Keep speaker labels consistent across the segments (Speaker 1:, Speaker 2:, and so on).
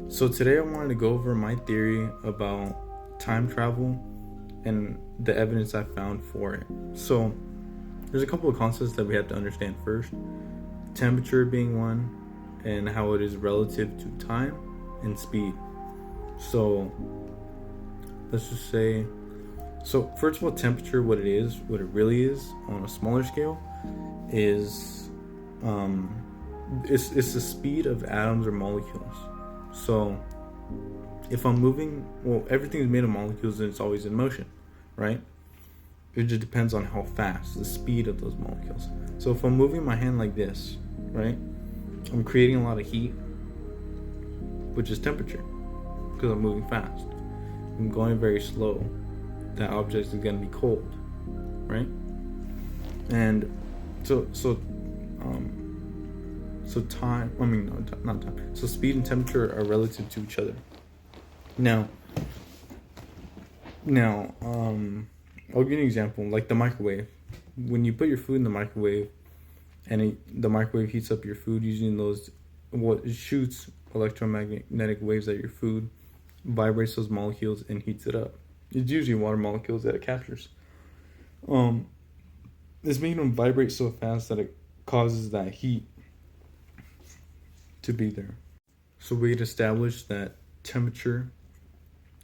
Speaker 1: So today I wanted to go over my theory about time travel and the evidence I found for it. So there's a couple of concepts that we have to understand first. Temperature being one, and how it is relative to time and speed. So let's just say, so first of all, temperature, what it really is on a smaller scale, is it's the speed of atoms or molecules. So if I'm moving, well, everything is made of molecules and it's always in motion, right? It just depends on how fast, the speed of those molecules. So if I'm moving my hand like this, right, I'm creating a lot of heat, which is temperature, because I'm moving fast. I'm going very slow, that object is going to be cold, right? And um, so time. I mean, no, not time. So speed and temperature are relative to each other. Now, I'll give you an example, like the microwave. When you put your food in the microwave, and the microwave heats up your food using it shoots electromagnetic waves at your food, vibrates those molecules and heats it up. It's usually water molecules that it captures. It's making them vibrate so fast that it causes that heat to be there. So we had established that temperature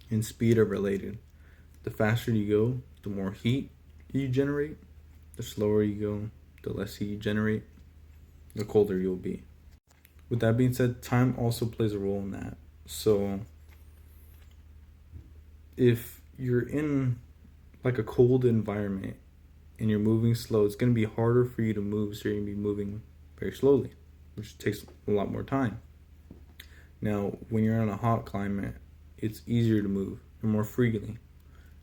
Speaker 1: and speed are related. The faster you go, the more heat you generate. The slower you go, the less heat you generate, the colder you'll be. With that being said, time also plays a role in that. So if you're in like a cold environment and you're moving slow, it's going to be harder for you to move, so you're going to be moving very slowly, which takes a lot more time. Now, when you're in a hot climate, it's easier to move and more freely.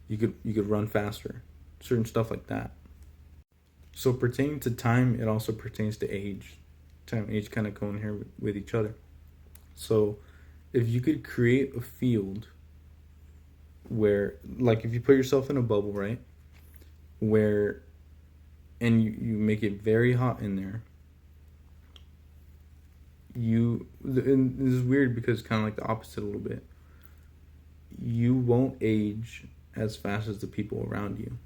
Speaker 1: You could run faster, certain stuff like that. So pertaining to time, it also pertains to age. Time and age kind of go in here with each other. So if you could create a field where, like if you put yourself in a bubble, right? Where, and you make it very hot in there. And this is weird because it's kind of like the opposite a little bit. You won't age as fast as the people around you.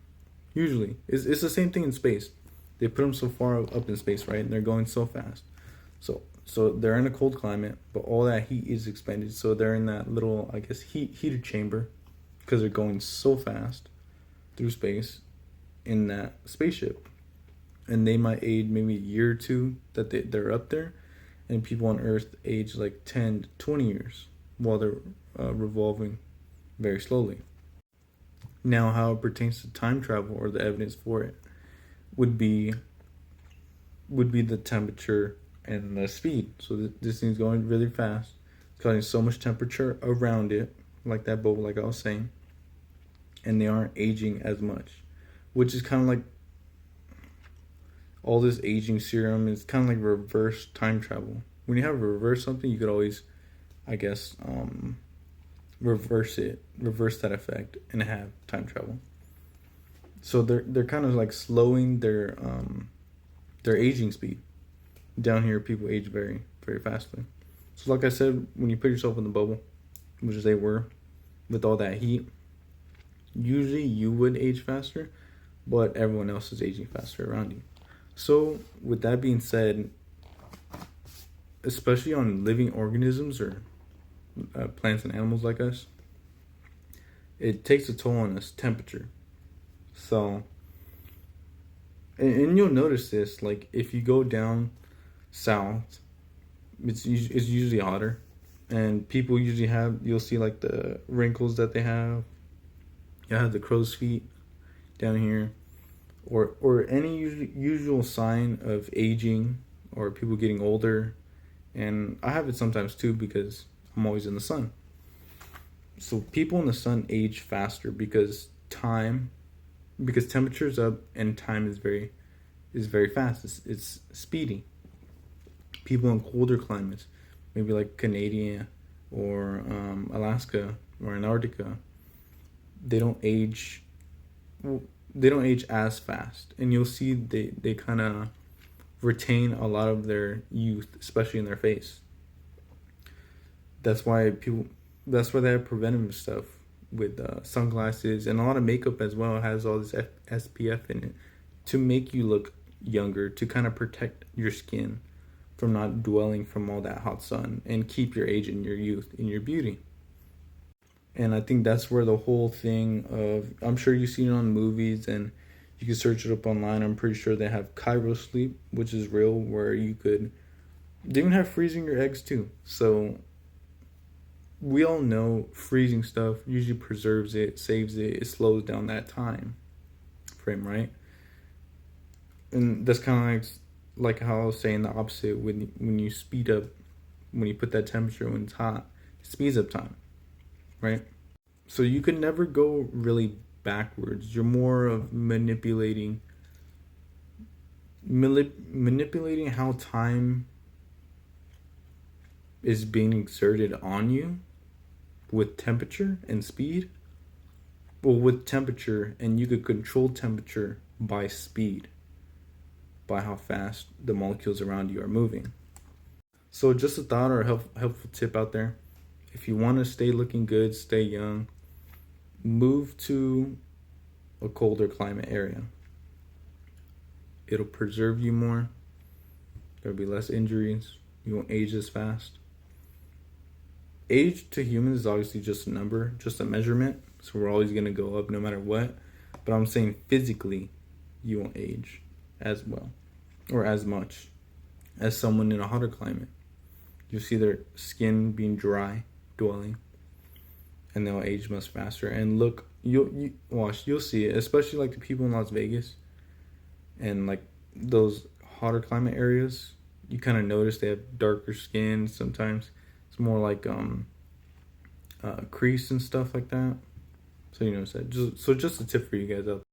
Speaker 1: Usually, it's the same thing in space. They put them so far up in space, right? And they're going so fast. So they're in a cold climate, but all that heat is expended. So they're in that little, I guess, heated chamber, because they're going so fast through space in that spaceship. And they might age maybe a year or two that they're up there. And people on Earth age like 10 to 20 years while they're revolving very slowly. Now, how it pertains to time travel, or the evidence for it, would be the temperature and the speed. So this thing's going really fast. It's causing so much temperature around it, like that bubble, like I was saying, and they aren't aging as much, which is kind of like all this aging serum is kind of like reverse time travel. When you have reverse something, you could always, I guess, reverse that effect, and have time travel. So they're kind of like slowing their aging speed. Down here, people age very, very fastly. So like I said, when you put yourself in the bubble, which they were, with all that heat, usually you would age faster, but everyone else is aging faster around you. So with that being said, especially on living organisms or plants and animals like us, it takes a toll on us, temperature. So, and you'll notice this, like if you go down south, it's usually hotter, and people usually you'll see like the wrinkles that they have. You have the crow's feet down here, or any usual sign of aging or people getting older. And I have it sometimes too, because I'm always in the sun. So people in the sun age faster because temperature's up and time is very fast. It's speedy. People in colder climates, maybe like Canada or Alaska or Antarctica, they don't age. They don't age as fast, and you'll see they kind of retain a lot of their youth, especially in their face. That's why people. That's why they have preventative stuff with sunglasses, and a lot of makeup as well has all this SPF in it to make you look younger, to kind of protect your skin from not dwelling from all that hot sun and keep your age and your youth and your beauty. And I think that's where the whole thing of, I'm sure you've seen it on movies and you can search it up online. I'm pretty sure they have Cairo sleep, which is real, where you could, they even have freezing your eggs too. So we all know freezing stuff usually preserves it, saves it, it slows down that time frame, right? And that's kind of like how I was saying the opposite when you speed up, when you put that temperature when it's hot, it speeds up time, right? So you can never go really backwards. You're more of manipulating how time is being exerted on you with temperature and speed. Well, with temperature, and you could control temperature by speed, by how fast the molecules around you are moving. So just a thought or a helpful tip out there. If you want to stay looking good, stay young, move to a colder climate area. It'll preserve you more. There'll be less injuries. You won't age as fast. Age to humans is obviously just a number, just a measurement. So we're always going to go up no matter what. But I'm saying physically, you won't age as well or as much as someone in a hotter climate. You'll see their skin being dry, dwelling, and they'll age much faster. And look, you'll see it, especially like the people in Las Vegas and like those hotter climate areas. You kind of notice they have darker skin sometimes. It's more like crease and stuff like that. So you notice that. Just a tip for you guys out there.